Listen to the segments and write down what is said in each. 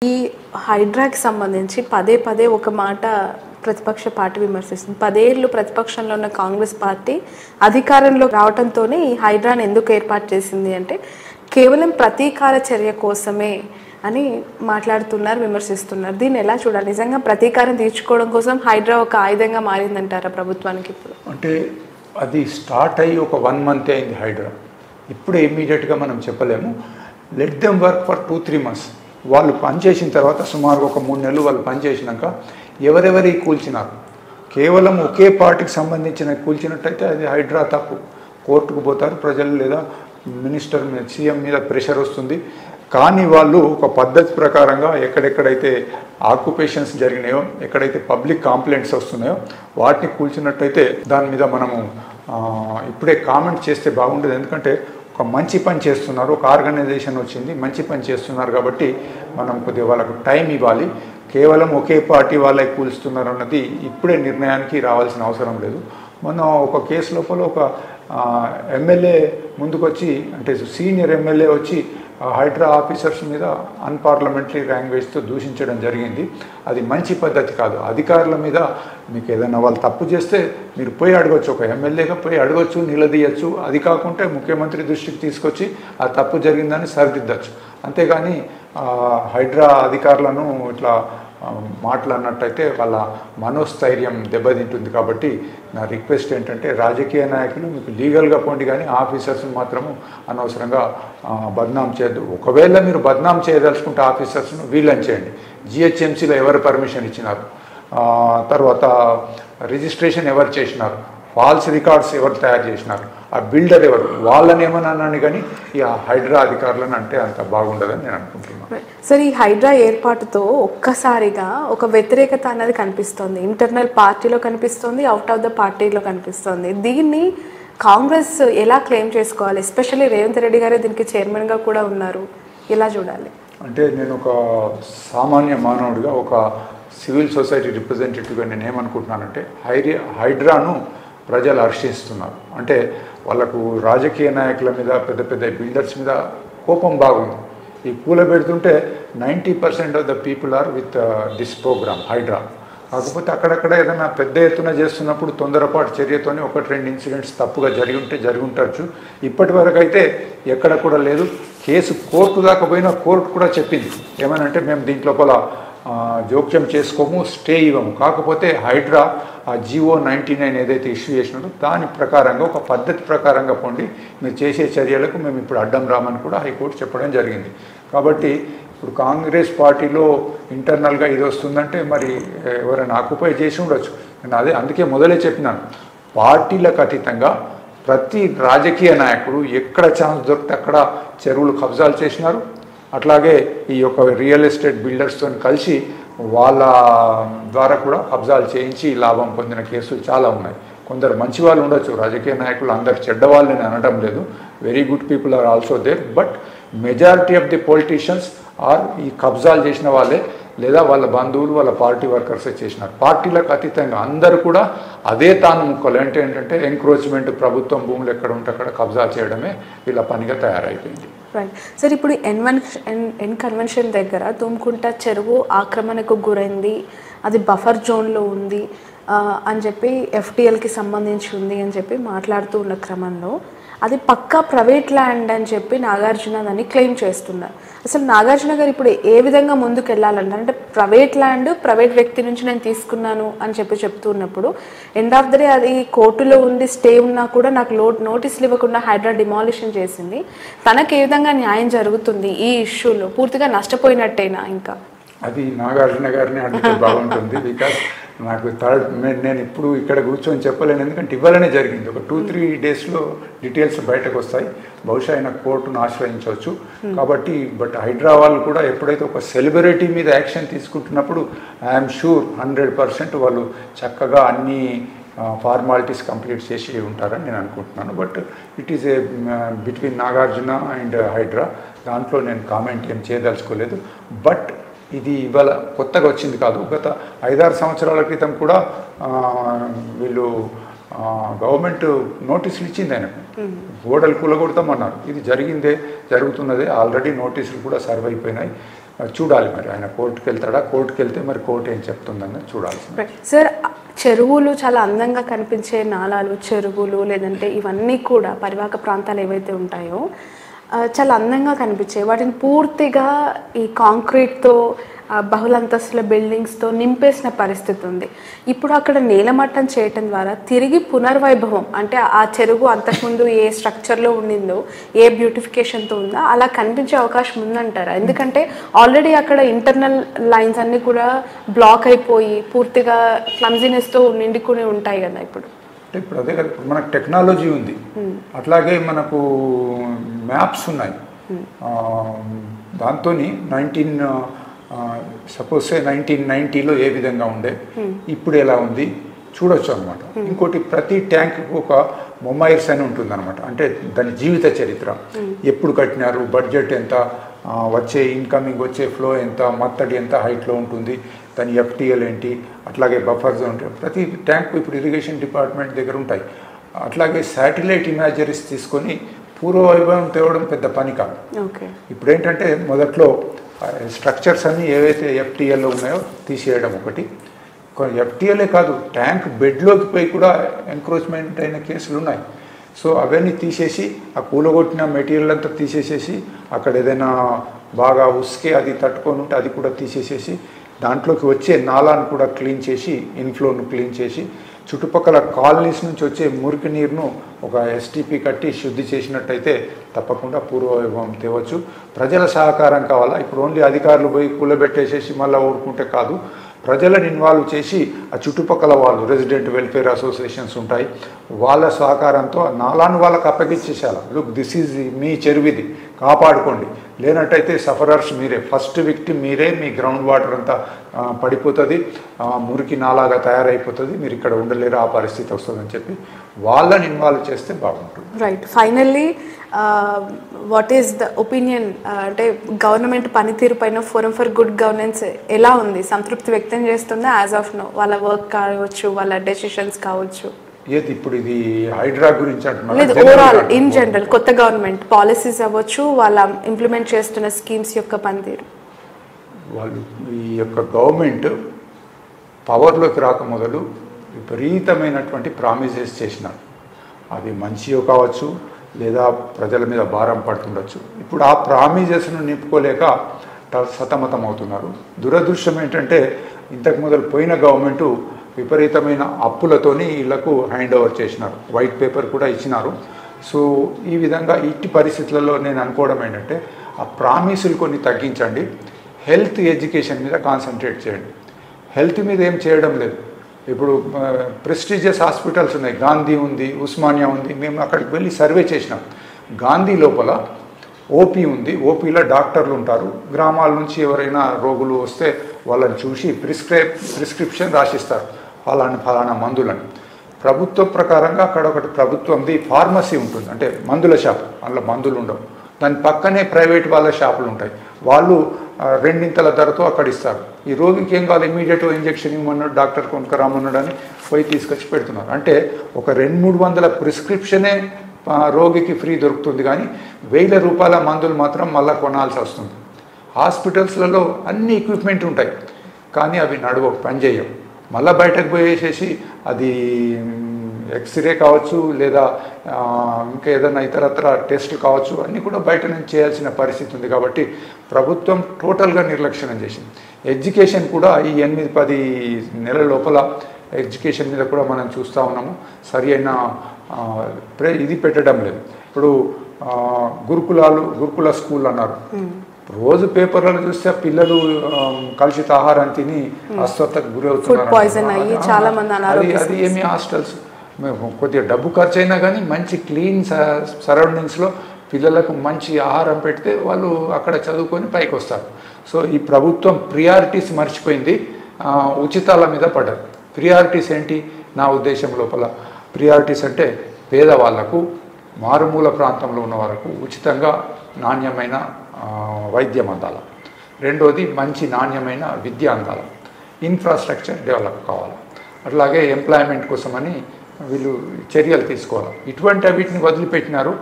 ఈ హైడ్రాకి సంబంధించి పదే పదే ఒక మాట ప్రతిపక్ష పార్టీ విమర్శిస్తుంది. 10 ఏళ్ళు ప్రతిపక్షంలో ఉన్న కాంగ్రెస్ పార్టీ అధికారంలో రావడంతోనే ఈ హైడ్రాని ఎందుకు ఏర్పాటు చేసింది అంటే కేవలం ప్రతీకార చర్య కోసమే అని మాట్లాడుతున్నారు, విమర్శిస్తున్నారు. దీన్ని ఎలా చూడాలి? నిజంగా ప్రతీకారం తీర్చుకోవడం కోసం హైడ్రా ఒక ఆయుధంగా మారిందంటారా ప్రభుత్వానికి? ఇప్పుడు అంటే అది స్టార్ట్ అయ్యి ఒక 1 month అయింది హైడ్రా. ఇప్పుడు ఇమ్మీడియట్గా మనం చెప్పలేము. Let them work for 2-3 months. వాళ్ళు పనిచేసిన తర్వాత సుమారు ఒక 3 నెలలు వాళ్ళు పనిచేసినాక ఎవరెవరి కూల్చినారు, కేవలం ఒకే పార్టీకి సంబంధించిన కూల్చినట్టయితే అది హైడ్రా తప్పు. కోర్టుకు పోతారు ప్రజలు, లేదా మినిస్టర్ మీద, సీఎం మీద ప్రెషర్ వస్తుంది. కానీ వాళ్ళు ఒక పద్ధతి ప్రకారంగా ఎక్కడెక్కడైతే ఆక్యుపేషన్స్ జరిగినాయో, ఎక్కడైతే పబ్లిక్ కంప్లైంట్స్ వస్తున్నాయో వాటిని కూల్చినట్టయితే దాని మీద మనము ఇప్పుడే కామెంట్ చేస్తే బాగుండదు. ఎందుకంటే ఒక మంచి పని చేస్తున్నారు, ఒక ఆర్గనైజేషన్ వచ్చింది, మంచి పని చేస్తున్నారు కాబట్టి మనం కొద్దిగా వాళ్ళకు టైం ఇవ్వాలి. కేవలం ఒకే పార్టీ వాళ్ళకి కూల్స్తున్నారు అన్నది ఇప్పుడే నిర్ణయానికి రావాల్సిన అవసరం లేదు. మొన్న ఒక కేసు లోపల ఒక ఎమ్మెల్యే ముందుకొచ్చి, అంటే సీనియర్ ఎమ్మెల్యే వచ్చి హైడ్రా ఆఫీసర్స్ మీద అన్పార్లమెంటరీ లాంగ్వేజ్తో దూషించడం జరిగింది. అది మంచి పద్ధతి కాదు. అధికారుల మీద మీకు ఏదైనా వాళ్ళు తప్పు చేస్తే మీరు పోయి అడగచ్చు, ఒక ఎమ్మెల్యేగా పోయి అడగచ్చు, నిలదీయచ్చు. అది కాకుంటే ముఖ్యమంత్రి దృష్టికి తీసుకొచ్చి ఆ తప్పు జరిగిందని సరిదిద్దచ్చు. అంతేగాని హైడ్రా అధికారులను ఇట్లా మాట్లాడినట్టయితే వాళ్ళ మనోస్థైర్యం దెబ్బతింటుంది. కాబట్టి నా రిక్వెస్ట్ ఏంటంటే రాజకీయ నాయకులు మీకు లీగల్గా పోండి, కానీ ఆఫీసర్స్ని మాత్రము అనవసరంగా బద్నాం చేయద్దు. ఒకవేళ మీరు బద్నాం చేయదలుచుకుంటే ఆఫీసర్స్ను వీళ్ళని చేయండి. జిహెచ్ఎంసీలో ఎవరు పర్మిషన్ ఇచ్చినారు, తర్వాత రిజిస్ట్రేషన్ ఎవరు చేసినారు, ఫాల్స్ రికార్డ్స్ ఎవరు తయారు చేసినారు, ఆ బిల్డర్ ఎవరు, వాళ్ళని ఏమన్నాను. కానీ ఈ హైడ్రా అధికారులను అంటే అంత బాగుండదని నేను అనుకుంటున్నాను. సరే, ఈ హైడ్రా ఏర్పాటుతో ఒక్కసారిగా ఒక వ్యతిరేకత అన్నది కనిపిస్తుంది. ఇంటర్నల్ పార్టీలో కనిపిస్తుంది, అవుట్ ఆఫ్ ద పార్టీలో కనిపిస్తుంది. దీన్ని కాంగ్రెస్ ఎలా క్లెయిమ్ చేసుకోవాలి? ఎస్పెషల్లీ రేవంత్ రెడ్డి గారే దీనికి చైర్మన్గా కూడా ఉన్నారు. ఎలా చూడాలి? అంటే నేను ఒక సామాన్య మానవుడిగా, ఒక సివిల్ సొసైటీ రిప్రజెంటేటివ్గా నేను ఏమనుకుంటున్నానంటే హైడ్రాను ప్రజలు హర్షిస్తున్నారు. అంటే వాళ్ళకు రాజకీయ నాయకుల మీద, పెద్ద పెద్ద బిల్డర్స్ మీద కోపం బాగుంది. ఈ కూలబెడుతుంటే 90% of the people are with this program Hydraa. కాకపోతే అక్కడక్కడ ఏదైనా పెద్ద ఎత్తున చేస్తున్నప్పుడు తొందరపాటు చర్యతోనే 1-2 ఇన్సిడెంట్స్ తప్పుగా జరిగి ఉండొచ్చు. ఇప్పటి వరకు అయితే ఎక్కడ కూడా లేదు. కేసు కోర్టు దాకా పోయినా కోర్టు కూడా చెప్పింది ఏమనంటే మేము దీంట్లోపల జోక్యం చేసుకోము, స్టే ఇవ్వము. కాకపోతే హైడ్రా ఆ GO 99 ఏదైతే ఇష్యూ చేసినారో దాని ప్రకారంగా, ఒక పద్ధతి ప్రకారంగా పోండి, మీరు చేసే చర్యలకు మేము ఇప్పుడు అడ్డం రామని కూడా హైకోర్టు చెప్పడం జరిగింది. కాబట్టి ఇప్పుడు కాంగ్రెస్ పార్టీలో ఇంటర్నల్గా ఇది వస్తుందంటే మరి ఎవరైనా ఆక్యుపై చేసి ఉండొచ్చు. నేను అందుకే మొదలే చెప్పినాను, పార్టీలకు అతీతంగా ప్రతి రాజకీయ నాయకుడు ఎక్కడ ఛాన్స్ దొరికితే అక్కడ చెరువులు కబ్జాలు చేసినారు. అట్లాగే ఈ యొక్క రియల్ ఎస్టేట్ బిల్డర్స్తో కలిసి వాళ్ళ ద్వారా కూడా కబ్జాలు చేయించి లాభం పొందిన కేసులు చాలా ఉన్నాయి. కొందరు మంచి వాళ్ళు ఉండొచ్చు, రాజకీయ నాయకులు అందరు చెడ్డవాళ్ళని అనడం లేదు. Very good people are also there. But majority of the politicians are ఈ కబ్జాలు చేసిన వాళ్ళే, లేదా వాళ్ళ బంధువులు, వాళ్ళ పార్టీ వర్కర్సే చేసినారు. పార్టీలకు అతీతంగా అందరూ కూడా అదే తాను ముక్కలు. అంటే ఏంటంటే ఎంక్రోచ్మెంట్, ప్రభుత్వం భూములు ఎక్కడ ఉంటే అక్కడ కబ్జా చేయడమే వీళ్ళ పనిగా తయారైపోయింది. రైట్ సార్, ఇప్పుడు ఎన్ కన్వెన్షన్ దగ్గర తుమ్కుంట చెరువు ఆక్రమణకు గురైంది, అది బఫర్ జోన్లో ఉంది అని చెప్పి FTLకి సంబంధించి ఉంది అని చెప్పి మాట్లాడుతూ ఉన్న క్రమంలో అది పక్కా ప్రైవేట్ ల్యాండ్ అని చెప్పి నాగార్జున దాన్ని క్లెయిమ్ చేస్తున్నారు. అసలు నాగార్జున గారు ఇప్పుడు ఏ విధంగా ముందుకు వెళ్ళాలంటారు? అంటే ప్రైవేట్ ల్యాండ్ ప్రైవేట్ వ్యక్తి నుంచి నేను తీసుకున్నాను అని చెప్పి చెప్తున్నప్పుడు ఎండ్ ఆఫ్ ద డే అది కోర్టులో ఉండి స్టే ఉన్నా కూడా నాకు నోటీసులు ఇవ్వకుండా హైడ్రా డిమాలిషన్ చేసింది. తనకు ఏ విధంగా న్యాయం జరుగుతుంది ఈ ఇష్యూలో? పూర్తిగా నష్టపోయినట్టేనా? ఇంకా అది నాగార్జున గారిని అడిగితే బాగుంటుంది. బికాస్ నాకు నేను ఇప్పుడు ఇక్కడ కూర్చొని చెప్పలేను, ఎందుకంటే ఇవ్వాలనే జరిగింది. ఒక 2-3 డేస్లో డీటెయిల్స్ బయటకు వస్తాయి. బహుశా ఆయన కోర్టును ఆశ్రయించవచ్చు. కాబట్టి బట్ హైడ్రా వాళ్ళు కూడా ఎప్పుడైతే ఒక సెలబ్రిటీ మీద యాక్షన్ తీసుకుంటున్నప్పుడు ఐఎమ్ షూర్ 100% వాళ్ళు చక్కగా అన్ని ఫార్మాలిటీస్ కంప్లీట్ చేసి ఉంటారని నేను అనుకుంటున్నాను. But it is a between Nagarjuna and Hydraa. దాంట్లో నేను కామెంట్ ఏం చేయదలుచుకోలేదు. బట్ ఇది ఇవాళ కొత్తగా వచ్చింది కాదు. గత 5-6 సంవత్సరాల క్రితం కూడా వీళ్ళు గవర్నమెంట్ నోటీసులు ఇచ్చింది ఆయనకు, గోడలు కూలగొడతామన్నారు. ఇది జరుగుతున్నదే. ఆల్రెడీ నోటీసులు కూడా సర్వ్ అయిపోయినాయి. చూడాలి మరి ఆయన కోర్టుకు వెళ్తాడా, కోర్టుకు వెళ్తే మరి కోర్టు ఏం చెప్తుందని చూడాలి సార్. చెరువులు చాలా అందంగా కనిపించే నాలాలు, చెరువులు లేదంటే ఇవన్నీ కూడా పరివాహక ప్రాంతాలు ఏవైతే ఉంటాయో చాలా అందంగా కనిపించాయి. వాటిని పూర్తిగా ఈ కాంక్రీట్తో బహుళంతస్తుల బిల్డింగ్స్తో నింపేసిన పరిస్థితి ఉంది. ఇప్పుడు అక్కడ నేలమట్టం చేయటం ద్వారా తిరిగి పునర్వైభవం, అంటే ఆ చెరువు అంతకుముందు ఏ స్ట్రక్చర్లో ఉండిందో, ఏ బ్యూటిఫికేషన్తో ఉందో అలా కనిపించే అవకాశం ఉందంటారా? ఎందుకంటే ఆల్రెడీ అక్కడ ఇంటర్నల్ లైన్స్ అన్నీ కూడా బ్లాక్ అయిపోయి పూర్తిగా క్లమ్జినెస్తో నిండుకుని ఉంటాయి కదా ఇప్పుడు. ఇప్పుడు అదే కదా, మనకు టెక్నాలజీ ఉంది, అట్లాగే మనకు మ్యాప్స్ ఉన్నాయి. దాంతో 1990లో ఏ విధంగా ఉండే, ఇప్పుడు ఎలా ఉంది చూడొచ్చు అనమాట. ఇంకోటి, ప్రతి ట్యాంక్ ఒక మొమైల్స్ అని ఉంటుంది అనమాట, అంటే దాని జీవిత చరిత్ర, ఎప్పుడు కట్టినారు, బడ్జెట్ ఎంత, వచ్చే ఇన్కమింగ్ వచ్చే ఫ్లో ఎంత, మత్తడి ఎంత హైట్లో ఉంటుంది, దాని FTL ఏంటి, అట్లాగే బఫర్ జోన్, ప్రతి ట్యాంక్ ఇప్పుడు ఇరిగేషన్ డిపార్ట్మెంట్ దగ్గర ఉంటాయి. అట్లాగే శాటిలైట్ ఇమేజరీస్ తీసుకొని పూర్వ వైభవం తేవడం పెద్ద పని కాదు. ఇప్పుడు ఏంటంటే మొదట్లో స్ట్రక్చర్స్ అన్నీ ఏవైతే FTLలో ఉన్నాయో తీసేయడం ఒకటి. FTLే కాదు, ట్యాంక్ బెడ్లోకి పోయి కూడా ఎంక్రోచ్మెంట్ అయిన కేసులు ఉన్నాయి. సో అవన్నీ తీసేసి, ఆ కూలగొట్టిన మెటీరియల్ అంతా తీసేసేసి, అక్కడ ఏదైనా బాగా ఉసుకే అది తట్టుకొని ఉంటే అది కూడా తీసేసేసి, దాంట్లోకి వచ్చే నాలాను కూడా క్లీన్ చేసి, ఇన్ఫ్లోను క్లీన్ చేసి, చుట్టుపక్కల కాలనీస్ నుంచి వచ్చే మురికి నీరును ఒక STP కట్టి శుద్ధి చేసినట్టయితే తప్పకుండా పూర్వవైభవం తేవచ్చు. ప్రజల సహకారం కావాలా. ఇప్పుడు ఓన్లీ అధికారులు పోయి కూలబెట్టేసేసి మళ్ళీ ఊరుకుంటే కాదు, ప్రజలను ఇన్వాల్వ్ చేసి ఆ చుట్టుపక్కల వాళ్ళు రెసిడెంట్ వెల్ఫేర్ అసోసియేషన్స్ ఉంటాయి, వాళ్ళ సహకారంతో నాలాను వాళ్ళకి అప్పగించేసేయాలి. లుక్, దిస్ ఈజ్ మీ చెరువిది, కాపాడుకోండి. లేనట్టయితే సఫరర్స్ మీరే, ఫస్ట్ విక్టిమ్ మీరే. మీ గ్రౌండ్ వాటర్ అంతా పడిపోతుంది, మురికి నాలాగా తయారైపోతుంది, మీరు ఇక్కడ ఉండలేరు, ఆ పరిస్థితి వస్తుందని చెప్పి వాళ్ళని ఇన్వాల్వ్ చేస్తే బాగుంటుంది. Right. Finally what is the opinion, అంటే గవర్నమెంట్ పనితీరు పైన ఫోరం ఫర్ గుడ్ గవర్నెన్స్ ఎలా ఉంది? సంతృప్తి వ్యక్తం చేస్తుందా యాజ్ ఆఫ్ నో? వాళ్ళ వర్క్ కావచ్చు, వాళ్ళ డెసిషన్స్ కావచ్చు. ఏది ఇప్పుడు ఇది హైడ్రా గురించి అంటున్నారు? లేదు, ఓవరాల్ ఇన్ జనరల్ కొత్త గవర్నమెంట్ పాలసీస్ అవ్వచ్చు, వాళ్ళ ఇంప్లిమెంట్ చేస్తున్న స్కీమ్స్ యొక్క పనితీరు. వాళ్ళు ఈ యొక్క గవర్నమెంట్ పవర్లోకి రాక మొదలు విపరీతమైనటువంటి ప్రామిసెస్ చేసినారు. అవి మంచియో కావచ్చు, లేదా ప్రజల మీద భారం పడుతుండొచ్చు. ఇప్పుడు ఆ ప్రామిసెస్ను నింపుకోలేక సతమతం అవుతున్నారు. దురదృష్టం ఏంటంటే ఇంతకు మొదలు పోయిన గవర్నమెంటు విపరీతమైన అప్పులతోని వీళ్లకు హ్యాండ్ ఓవర్ చేసినారు, వైట్ పేపర్ కూడా ఇచ్చినారు. సో ఈ విధంగా ఇట్టి పరిస్థితులలో నేను అనుకోవడం ఏంటంటే, ఆ ప్రామిసులు కొన్ని తగ్గించండి, హెల్త్ ఎడ్యుకేషన్ మీద కాన్సన్ట్రేట్ చేయండి. హెల్త్ మీద ఏం చేయడం లేదు. ఇప్పుడు ప్రెస్టీజియస్ హాస్పిటల్స్ ఉన్నాయి, గాంధీ ఉంది, ఉస్మానియా ఉంది. మేము అక్కడికి వెళ్ళి సర్వే చేసినాం. గాంధీ లోపల ఓపీ ఉంది, ఓపీలో డాక్టర్లు ఉంటారు. గ్రామాల నుంచి ఎవరైనా రోగులు వస్తే వాళ్ళని చూసి ప్రిస్క్రిప్షన్ రాసిస్తారు, ఫలానా మందులని. ప్రభుత్వ ప్రకారంగా అక్కడ ఒకటి ప్రభుత్వంది ఫార్మసీ ఉంటుంది, అంటే మందుల షాప్, అందులో మందులు ఉండవు. దాని పక్కనే ప్రైవేట్ వాళ్ళ షాపులు ఉంటాయి, వాళ్ళు రెండింతల ధరతో అక్కడ ఇస్తారు. ఈ రోగికి ఏం కావాలి, ఇమీడియట్గా ఇంజక్షన్ ఇవ్వమన్నాడు, డాక్టర్ కొనుక్కరామన్నాడు అని పోయి తీసుకొచ్చి పెడుతున్నారు. అంటే ఒక 200-300 ప్రిస్క్రిప్షనే రోగికి ఫ్రీ దొరుకుతుంది, కానీ 1000 రూపాయల మందులు మాత్రం మళ్ళీ కొనాల్సి వస్తుంది. హాస్పిటల్స్లలో అన్ని ఎక్విప్మెంట్ ఉంటాయి, కానీ అవి నడవవు, పనిచేయవు. మళ్ళీ బయటకు పోయేసేసి అది ఎక్స్రే కావచ్చు, లేదా ఇంకా ఏదైనా ఇతరత్ర టెస్ట్ కావచ్చు, అన్నీ కూడా బయట నుంచి చేయాల్సిన పరిస్థితి ఉంది. కాబట్టి ప్రభుత్వం టోటల్గా నిర్లక్ష్యం చేసింది. ఎడ్యుకేషన్ కూడా ఈ 8-10 నెలల లోపల ఎడ్యుకేషన్ మీద కూడా మనం చూస్తూ ఉన్నాము, సరి అయిన ఇది పెట్టడం లేదు. ఇప్పుడు గురుకుల స్కూల్ అన్నారు, రోజు పేపర్లను చూస్తే పిల్లలు కలుషిత ఆహారం తిని అస్వస్థతకు గురవుతున్నారు. అది ఏమి హాస్టల్స్, కొద్దిగా డబ్బు ఖర్చు అయినా కానీ మంచి క్లీన్ సరౌండింగ్స్లో పిల్లలకు మంచి ఆహారం పెడితే వాళ్ళు అక్కడ చదువుకొని పైకి వస్తారు. సో ఈ ప్రభుత్వం ప్రియారిటీస్ మర్చిపోయింది, ఉచితాల మీద పడ్డారు. ప్రియారిటీస్ ఏంటి? నా ఉద్దేశం లోపల ప్రియారిటీస్ అంటే పేదవాళ్లకు, మారుమూల ప్రాంతంలో ఉన్న వాళ్ళకు ఉచితంగా నాణ్యమైన వైద్యం అందాలి. రెండోది మంచి నాణ్యమైన విద్య అందాలి. ఇన్ఫ్రాస్ట్రక్చర్ డెవలప్ కావాలి. అట్లాగే ఎంప్లాయ్మెంట్ కోసమని వీళ్ళు చర్యలు తీసుకోవాలి. ఇటువంటి వీటిని వదిలిపెట్టినారు.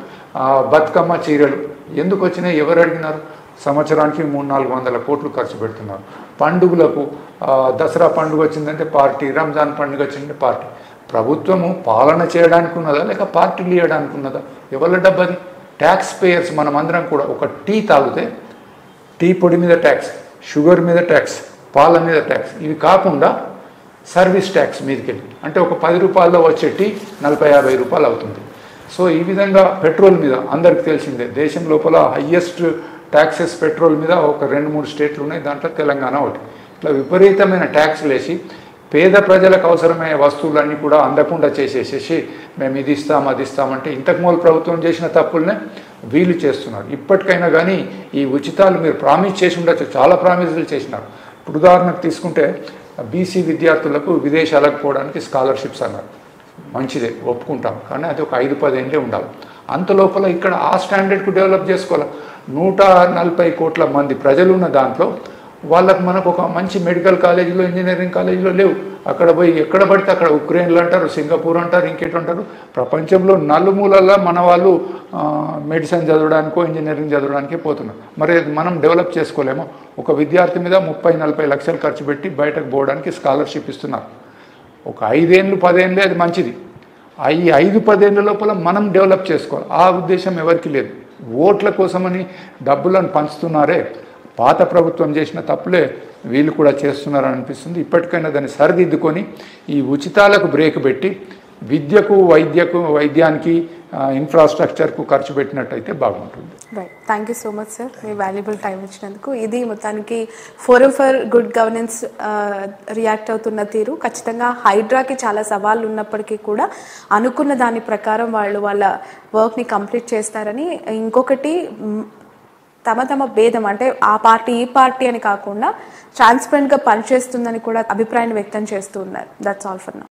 బతుకమ్మ చీరలు ఎందుకు వచ్చినాయి, ఎవరు అడిగినారు? సంవత్సరానికి 300-400 కోట్లు ఖర్చు పెడుతున్నారు. పండుగలకు దసరా పండుగ వచ్చిందంటే పార్టీ, రంజాన్ పండుగ వచ్చిందంటే పార్టీ. ప్రభుత్వము పాలన చేయడానికి ఉన్నదా లేక పార్టీలు ఇవ్వడానికి ఉన్నదా? ఎవరి డబ్బది? ట్యాక్స్ పేయర్స్ మనమందరం కూడా. ఒక టీ తాగితే టీ పొడి మీద ట్యాక్స్, షుగర్ మీద ట్యాక్స్, పాల మీద ట్యాక్స్, ఇవి కాకుండా సర్వీస్ ట్యాక్స్ మీదకి వెళ్ళి అంటే ఒక 10 రూపాయల్లో వచ్చే టీ 40-50 రూపాయలు అవుతుంది. సో ఈ విధంగా పెట్రోల్ మీద అందరికి తెలిసిందే, దేశం లోపల హయ్యెస్ట్ ట్యాక్సెస్ పెట్రోల్ మీద ఒక 2-3 స్టేట్లు ఉన్నాయి, దాంట్లో తెలంగాణ ఒకటి. ఇట్లా విపరీతమైన ట్యాక్స్లు వేసి పేద ప్రజలకు అవసరమయ్యే వస్తువులన్నీ కూడా అందకుండా చేసేసేసి మేము ఇది ఇస్తాం అది ఇస్తామంటే ఇంతకుముందు ప్రభుత్వం చేసిన తప్పులనే వీళ్ళు చేస్తున్నారు. ఇప్పటికైనా కానీ ఈ ఉచితాలు మీరు ప్రామిస్ చేసి ఉండొచ్చు, చాలా ప్రామిసులు చేసినారు. ఇప్పుడు ఉదాహరణకు తీసుకుంటే బీసీ విద్యార్థులకు విదేశాలకు పోవడానికి స్కాలర్షిప్స్ అన్నారు, మంచిదే ఒప్పుకుంటాం, కానీ అది ఒక 5-10 ఏళ్ళే ఉండాలి. అంత లోపల ఇక్కడ ఆ స్టాండర్డ్కు డెవలప్ చేసుకోవాలి. 140 కోట్ల మంది ప్రజలు ఉన్న దాంట్లో వాళ్ళకు మనకు ఒక మంచి మెడికల్ కాలేజీలో, ఇంజనీరింగ్ కాలేజీలో లేవు. అక్కడ పోయి ఎక్కడ పడితే అక్కడ ఉక్రెయిన్లు అంటారు, సింగపూర్ అంటారు, ఇంకేంటి అంటారు. ప్రపంచంలో నలుమూలల్లో మన వాళ్ళు మెడిసిన్ చదవడానికో ఇంజనీరింగ్ చదవడానికే పోతున్నారు. మరి మనం డెవలప్ చేసుకోలేమో? ఒక విద్యార్థి మీద 30-40 లక్షలు ఖర్చు పెట్టి బయటకు పోవడానికి స్కాలర్షిప్ ఇస్తున్నారు. ఒక 5-10 ఏళ్ళే అది మంచిది. ఈ 5-10 ఏళ్ళ లోపల మనం డెవలప్ చేసుకోవాలి. ఆ ఉద్దేశం ఎవరికి లేదు. ఓట్ల కోసమని డబ్బులను పంచుతున్నారే, పాత ప్రభుత్వం చేసిన తప్పులే వీళ్ళు కూడా చేస్తున్నారని అనిపిస్తుంది. ఇప్పటికైనా దాన్ని సరిదిద్దుకొని ఈ ఉచితాలకు బ్రేక్ పెట్టి విద్యకు, వైద్యానికి, ఇన్ఫ్రాస్ట్రక్చర్కు ఖర్చు పెట్టినట్టయితే బాగుంటుంది. Right, thank you so much sir, me valuable time ఇచ్చినందుకు. ఇది మొత్తానికి forum for good governance react అవుతున్న తీరు. ఖచ్చితంగా హైడ్రాకి చాలా సవాళ్ళు ఉన్నప్పటికీ కూడా అనుకున్న దాని ప్రకారం వాళ్ళు వాళ్ళ వర్క్ని కంప్లీట్ చేస్తారని, ఇంకొకటి తమ భేదం అంటే ఆ పార్టీ ఈ పార్టీ అని కాకుండా ట్రాన్స్పరెంట్గా పనిచేస్తుందని కూడా అభిప్రాయాన్ని వ్యక్తం చేస్తూ ఉన్నారు. That's all for now.